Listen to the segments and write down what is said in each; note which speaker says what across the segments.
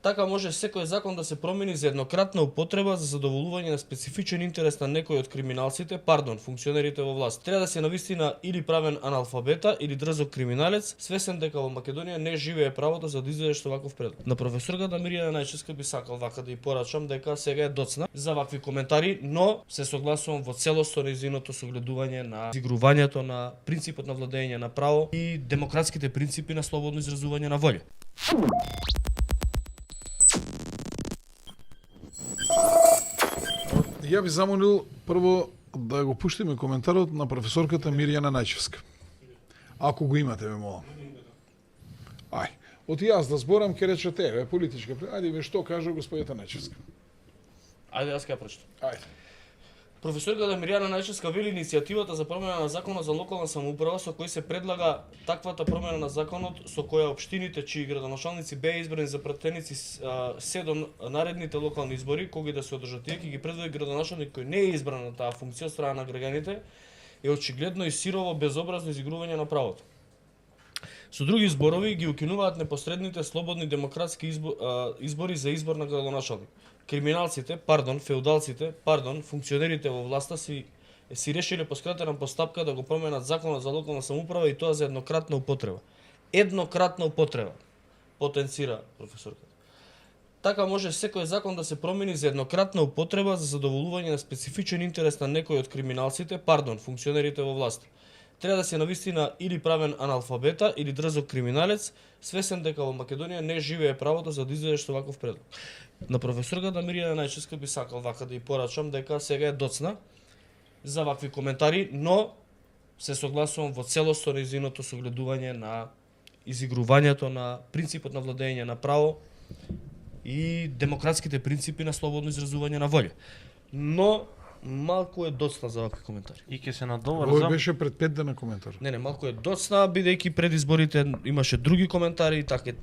Speaker 1: Така може секој закон да се промени за еднократна употреба за задоволување на специфичен интерес на некој од криминалците, функционерите во власт. Треба да се навистина или правен аналфабета или дрзок криминалец, свесен дека во Македонија не живее правото за да излезеш со ваков предлог. На професорката Мирјана Најчевска би сакал вака да ја порачам дека сега е доцна за вакви коментари, но се согласувам во целост со нејзиното согледување на изигрувањето на принципот на владење на право и демократските принципи на слободно изразување на волја.
Speaker 2: Ја би замолил прво да го пуштиме коментарот на професорката Мирјана Најчевска. Ако го имате, ме молам. Ај, од јас да зборам, ке речете, еве, политичка... Ајде, ве што кажа господјата Најчевска?
Speaker 1: Ајде, јас ќе ја прочитам.
Speaker 2: Ајде.
Speaker 1: Професорката Мирјана Најчевска вели иницијативата за промена на законот за локална самоуправа со кој се предлага таквата промена на законот со која општините чии градоначалници беа избрани за пратеници се до наредните локални избори, кои да се одржат тие, ќе ги предводи градоначалник кој не е избран на таа функција од страна на граѓаните, е очигледно и сирово безобразно изигрување на правото. Со други зборови ги укинуваат непосредните слободни демократски избори за избор на градоначалник. Криминалците, феудалците, функционерите во власта си решиле по скратена постапка да го променат законот за локална самоуправа и тоа за еднократна употреба. Еднократна употреба, потенцира професорката. Така може секој закон да се промени за еднократна употреба за задоволување на специфичен интерес на некој од криминалците, функционерите во власт. Треба да се навистина или правен аналфабета или дрзок криминалец, свесен дека во Македонија не живее правото за да излезеш со ваков предлог. На професорката Мирјана Најчевска би сакал вака да ја порачам дека сега е доцна за вакви коментари, но се согласувам во целост со нејзиното согледување на изигрувањето на принципот на владење на право и демократските принципи на слободно изразување на волја. Но малку е доцна за вакви коментари.
Speaker 3: И ќе се надоврзам.
Speaker 2: Овој беше пред 5 дена коментар.
Speaker 1: Не, малку е доцна, бидејќи пред изборите имаше други коментари и така.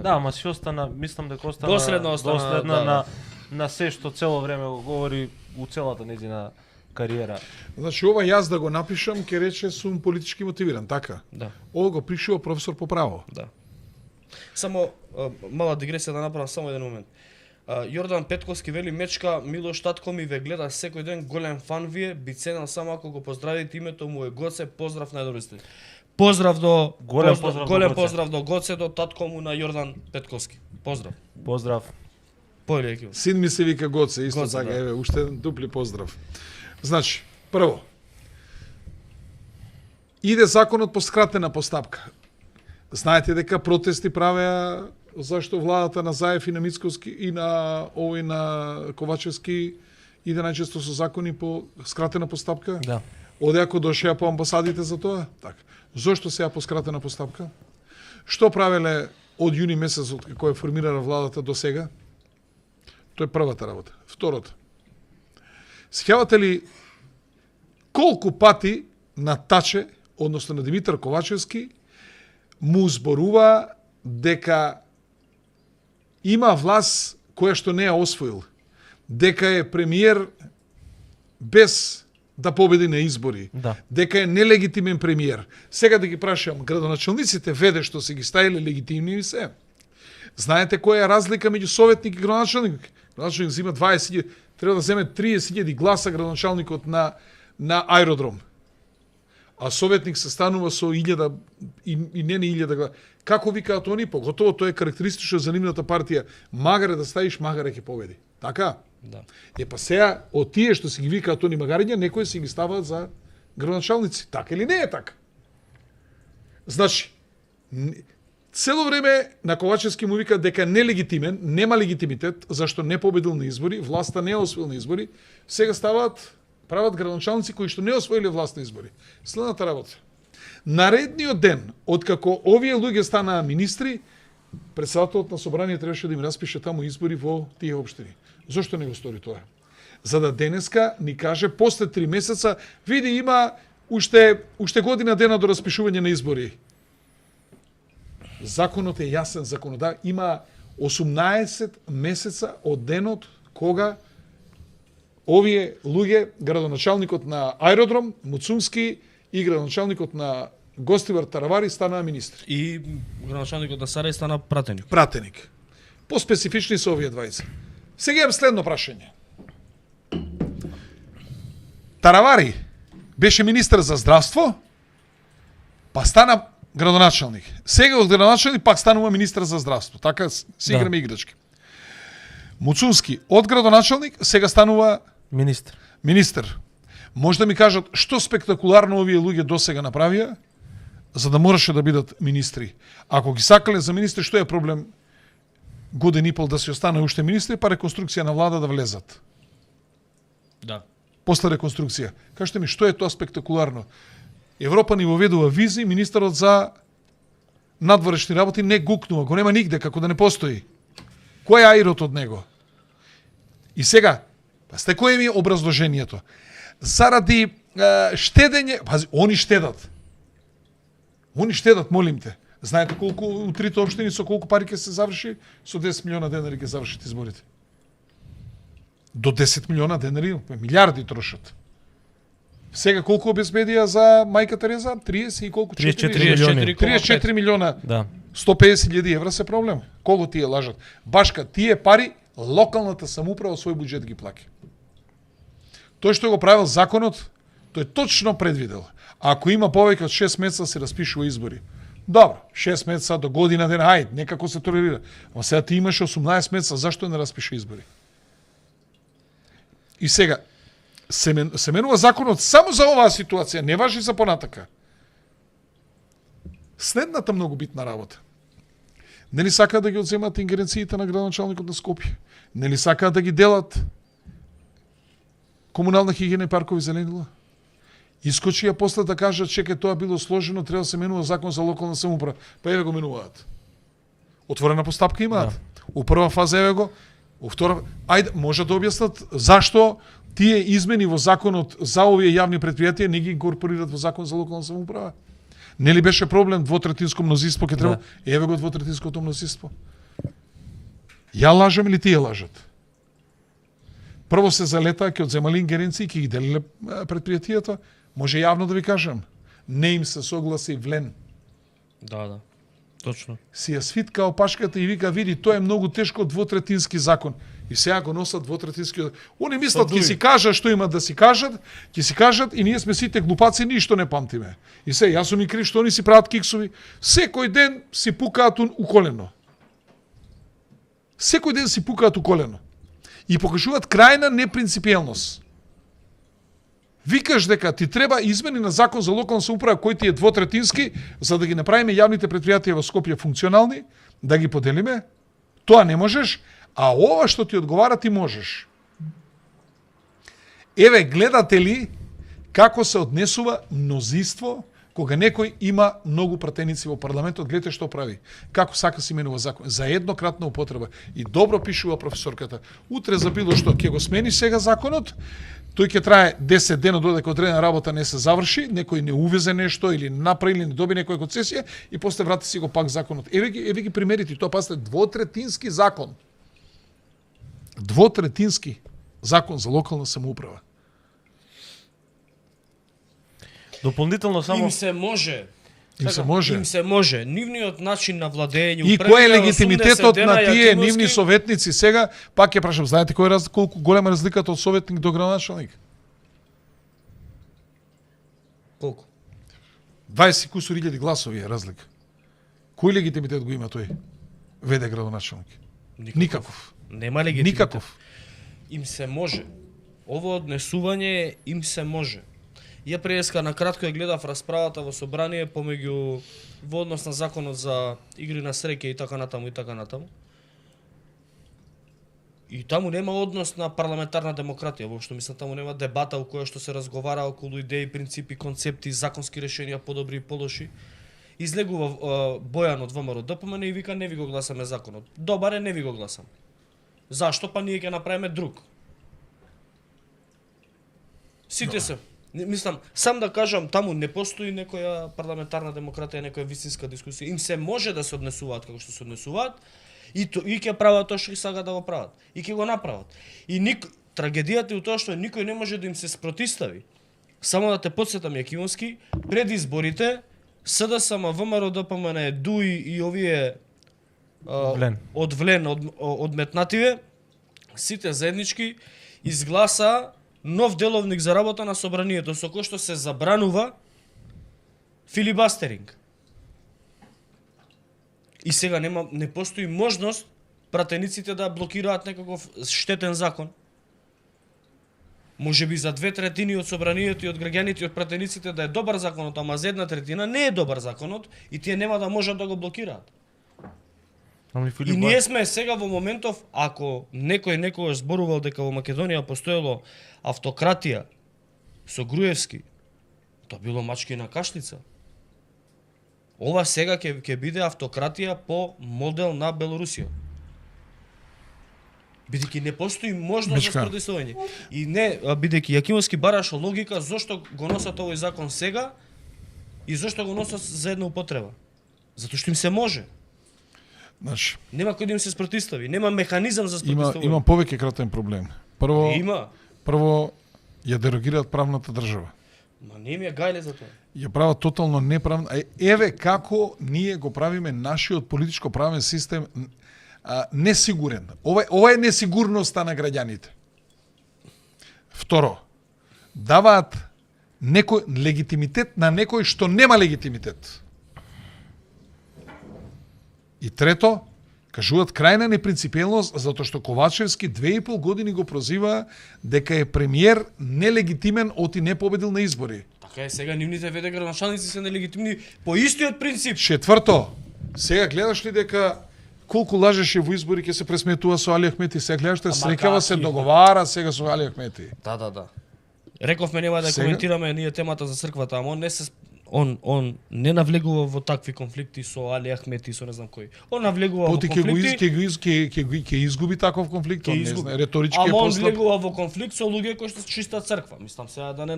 Speaker 3: Да, ама си остана, мислам дека остана
Speaker 1: доследна да.
Speaker 3: на се што цело време го говори у целата нејзина кариера.
Speaker 2: Значи, ова јас да го напишам, ке рече сум политички мотивиран, така?
Speaker 1: Да.
Speaker 2: Ова го пишува професор по право.
Speaker 1: Да. Само мала дигресија да направам само еден момент. Јордан Петковски вели мечка Милош татко ми ве гледа секој ден, голем фан ви е, би ценел само ако го поздравите, името му е Гоце, поздрав најдобри сте. Поздрав до голем поздрав до Гоце, до татко му на Јордан Петковски. Поздрав.
Speaker 3: Поздрав.
Speaker 1: Појле екип.
Speaker 2: Син ми се вика Гоце, исто
Speaker 1: Гоце,
Speaker 2: така,
Speaker 1: да.
Speaker 2: еве, уште дупли поздрав. Значи, прво, иде законот по скратена постапка. Знаете дека протести правеа зашто владата на Заев и на Мицковски и на овој на Ковачевски иде најчесто со закони по скратена постапка?
Speaker 3: Да.
Speaker 2: Оде ако дошеа по амбасадите за тоа? Така. Зошто сега по скратена постапка? Што правеле од јуни месец од кога е формирана владата до сега? Тоа е првата работа. Втората. Сеќавате ли колку пати на Таче, односно на Димитар Ковачевски, му зборува дека има власт која што не ја освоил, дека е премиер без да победи на избори,
Speaker 3: Да.
Speaker 2: дека е нелегитимен премиер. Сега да ги прашам, градоначалниците веде што се ги ставиле легитимни и се. Знаете која е разлика меѓу советник и градоначалник? Градоначалник зема 20.000, треба да земе 30.000 гласа градоначалникот на аеродром. А советник се станува со 1000 и не 1000 гласа. Како викаат они, поготово тоа е карактеристично за нивната партија. Магаре да ставиш, магаре ќе победи. Така?
Speaker 1: Да.
Speaker 2: Па сега, од тие што си ги викаат они магарења, некои си ги ставаат за градоначалници. Така или не е така? Значи, цело време на Ковачевски му вика дека нелегитимен, нема легитимитет, зашто не победил на избори, власта не освоил на избори, сега прават градоначалници кои што не освоиле власт на избори. Следната работа. Наредниот ден, откако овие луѓе станаа министри, председателот на собрание требаше да им распише таму избори во тие општини. Зошто не го стори тоа? За да денеска ни каже после 3 месеца, види има уште година дена до распишување на избори. Законот е јасен, има 18 месеца од денот кога овие луѓе, градоначалникот на аеродром, Муцумски и градоначалникот на Гостивар Таравари станаа министри.
Speaker 1: И градоначалникот на Сарај стана пратеник.
Speaker 2: Поспецифични се овие двајца. Сега имам следно прашање. Таравари беше министер за здравство, па стана градоначалник. Сега од градоначалник пак станува министер за здравство. Така си играме играчки. Муцунски од градоначалник сега станува министер. Може да ми кажат што спектакуларно овие луѓе досега направија за да мораше да бидат министри. Ако ги сакале за министри, што е проблем годин и пол да се остане уште министри, па реконструкција на влада да влезат?
Speaker 1: Да.
Speaker 2: После реконструкција. Кажете ми, што е тоа спектакуларно? Европа ни воведува визи, министерот за надворешни работи не гукнува, го нема нигде, како да не постои. Кој е аирот од него? И сега, пасте кој ми е образложението? Заради штедење, пази, они штедат. Они штедат, молим те. Знаете колку у трите општини со колку пари ќе се заврши? Со 10 милиона денари ќе завршат изборите. До 10 милиона денари, милиарди трошат. Сега колку обезбедија за мајка Тереза? 30 и колку? 34 милиона.
Speaker 3: Да.
Speaker 2: 150.000 евра се проблем. Колку тие лажат? Башка, тие пари локалната самоуправа свој буџет ги плаќа. Тој што го правил законот, тој точно предвидел. Ако има повеќе од 6 месеца се распишува избори. Добро, 6 месеца до година ден, ајде, некако се толерира. Ама сега ти имаш 18 месеца, зашто не распише избори? И сега, се менува законот само за оваа ситуација, не важи за понатака. Следната многу битна работа. Нели сакаат да ги одземат ингеренциите на градоначалникот на Скопје? Нели сакаат да ги делат комунална хигиена и паркови зеленила? Искочија после да кажат, чекај, тоа било сложено, треба да се менува закон за локална самоуправа. Па еве го менуваат. Отворена постапка имаат. Да. У прва фаза еве го, у втора, ајде, може да објаснат зашто тие измени во законот за овие јавни предпријатија не ги инкорпорират во закон за локална самоуправа. Нели беше проблем двотретинско мнозинство ке треба? Да. Еве го двотретинското мнозинство. Ја лажам или тие лажат? Прво се залета, ќе одземали ингеренции, ќе ги делиле предпријатијата. Може јавно да ви кажам, не им се согласи влен.
Speaker 1: Да, точно.
Speaker 2: Си ја свитка опашката и вика, види, тоа е многу тешко двотретински закон. И сега го носат двотретински. Они мислат, ќе си кажат што имат да си кажат, ќе си кажат и ние сме сите глупаци, ништо не памтиме. И се, јас сум и крив што они си прават киксови. Секој ден си пукаат у колено. Секој ден си пукаат у колено. И покажуваат крајна непринципиелност. Викаш дека ти треба измени на закон за локална самоуправа кој ти е двотретински, за да ги направиме јавните предпријатија во Скопје функционални, да ги поделиме, тоа не можеш, а ова што ти одговара ти можеш. Еве, гледате ли како се однесува мнозинство кога некој има многу пратеници во парламентот, гледате што прави. Како сака си менува закон за еднократна употреба. И добро пишува професорката. Утре за било што ќе го смени сега законот, тој ќе трае 10 дена додека одредена работа не се заврши, некој не увезе нешто или направи или не доби некоја концесија и после врати си го пак законот. Еве ги примерите, тоа пасте двотретински закон. Двотретински закон за локална самоуправа.
Speaker 3: Дополнително само
Speaker 1: Им се може.
Speaker 2: Им се може.
Speaker 1: Им се може. Нивниот начин на владење.
Speaker 2: И кој е легитимитетот на тие нивни советници сега? Пак ќе прашам, знаете колку голема разликата од советник до градоначалник?
Speaker 1: Колку?
Speaker 2: 20 кусур илјади гласови е разлика. Кој легитимитет го има тој? Веде градоначалник. Никаков.
Speaker 1: Нема легитимитет.
Speaker 2: Никаков.
Speaker 1: Им се може. Ово однесување им се може. Ја преска на кратко ја гледав расправата во собрание помеѓу во однос на законот за игри на среќа и така натаму и така натаму. И таму нема однос на парламентарна демократија, воопшто мислам таму нема дебата у која што се разговара околу идеи, принципи, концепти, законски решенија подобри и полоши. Излегува Бојан од ВМРО ДПМН и вика не ви го гласаме законот. Добар е, не ви го гласам. Зашто? Па ние ќе направиме друг. Сите се. Мислам, сам да кажам, таму не постои некоја парламентарна демократија, некоја вистинска дискусија. Им се може да се однесуваат како што се однесуваат и ќе прават тоа што сакаат да го прават. И ќе го направат. И трагедијата е у тоа што никој не може да им се спротистави. Само да те потсетам, Јакимовски, пред изборите СДСМ, ВМРО ДПМН, ДУИ и овие
Speaker 3: Влен.
Speaker 1: од Влен, одметнативе, сите заеднички изгласа нов деловник за работа на собранието, со кој што се забранува филибастеринг. И сега не постои можност пратениците да блокираат некаков штетен закон. Може би за 2/3 од собранието и од граѓаните и од пратениците да е добар законот, ама за 1/3 не е добар законот и тие нема да можат да го блокираат. И ние сме сега во моментов, ако некој некогаш зборувал дека во Македонија постоело автократија со Груевски, тоа било мачки на кашлица. Ова сега ќе биде автократија по модел на Белорусија. Бидејќи не постои можност за спротестување. И не, бидејќи Јакимовски бараше логика зошто го носат овој закон сега и зошто го носат за една употреба. Затоа што им се може.
Speaker 2: Значи,
Speaker 1: Нема кој да им се спротистави, нема механизам за спротиставување.
Speaker 2: има повеќе кратен проблем. Прво ја дерогираат правната држава.
Speaker 1: Ма не им ја гајле за тоа.
Speaker 2: Ја прават тотално неправна. Еве како ние го правиме нашиот политичко правен систем несигурен. Ова е несигурноста на граѓаните. Второ, даваат некој легитимитет на некој што нема легитимитет. И трето, кажуваат крајна непринципелност затоа што Ковачевски 2,5 години го прозива дека е премиер нелегитимен оти не победил на избори.
Speaker 1: Така е, сега нивните веде градоначалници се нелегитимни по истиот принцип.
Speaker 2: Четврто, сега гледаш ли дека колку лажеше во избори ќе се пресметува со Али Ахмети, сега гледаш дека среќава се договара сега со Али Ахмети.
Speaker 1: Да. Рековме нема да коментираме ние темата за црквата, ама он не навлегува во такви конфликти со Али Ахмети, со не знам кој. Он навлегува во конфликти.
Speaker 2: Ќе изгуби таков конфликт, он не знае, реторички е
Speaker 1: послаб. Ама он влегува во конфликт со луѓе кои што чиста црква. Мислам сега да не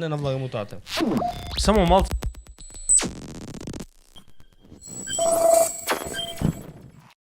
Speaker 1: навлагам у таа тема.
Speaker 3: Само малку